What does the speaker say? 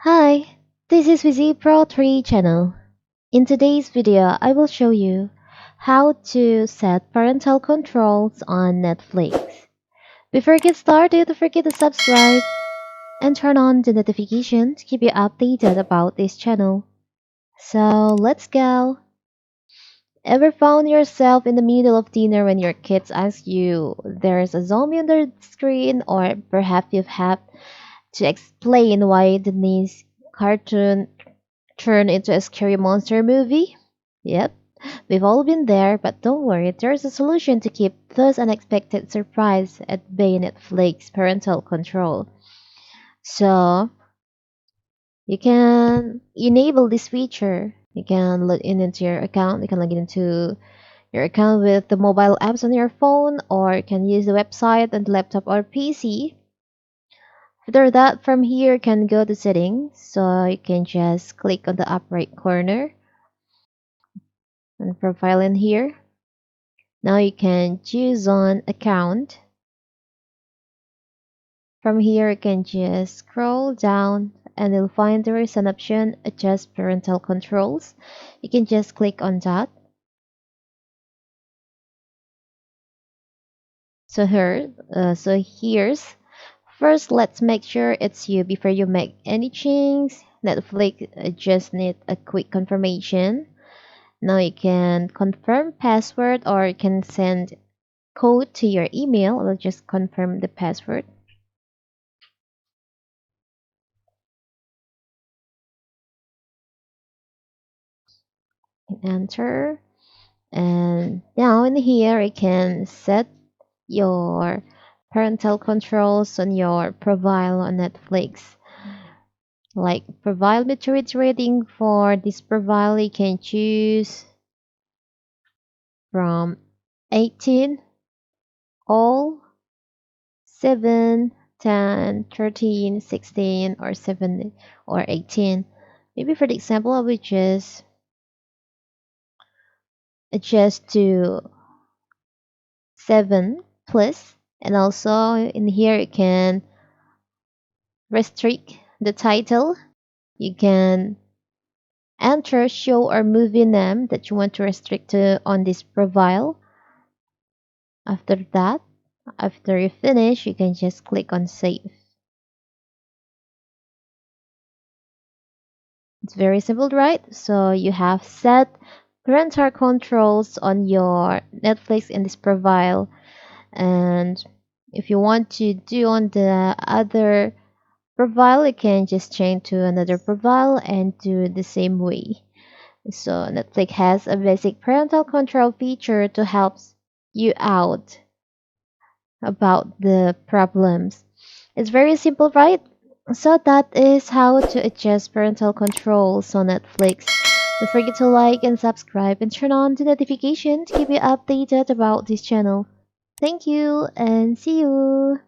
Hi, this is Vizi Pro 3 channel. In today's video, I will show you how to set parental controls on Netflix. Before we get started, don't forget to subscribe and turn on the notification to keep you updated about this channel. So let's go. Ever found yourself in the middle of dinner when your kids ask you there's a zombie on the screen, or perhaps you've had to explain why the niece cartoon turn into a scary monster movie? Yep, we've all been there, but don't worry, there's a solution to keep those unexpected surprise at bay in Netflix parental control. So you can enable this feature. You can log in into your account. You can log in into your account with the mobile apps on your phone, or you can use the website on the laptop or PC. After that, from here, you can go to settings. So you can just click on the upper right corner and profile in here. Now you can choose on account. From here you can just scroll down and you'll find there is an option adjust parental controls. You can just click on that. So here's first, let's make sure it's you before you make any change. Netflix just need a quick confirmation. Now you can confirm password, or you can send code to your email. We'll just confirm the password and enter. And now in here, you can set your parental controls on your profile on Netflix. Like profile maturity rating for this profile, you can choose from 18, all, 7, 10, 13, 16, or 7 or 18. Maybe for the example, I would just adjust to 7 plus, and also in here you can restrict the title. You can enter show or movie name that you want to restrict to on this profile. After that, after you finish, you can just click on save. It's very simple, right? So you have set parental controls on your Netflix in this profile, and if you want to do on the other profile, you can just change to another profile and do the same way. So Netflix has a basic parental control feature to help you out about the problems. It's very simple, right? So that is how to adjust parental controls on Netflix. Don't forget to like and subscribe and turn on the notification to keep you updated about this channel. Thank you and see you.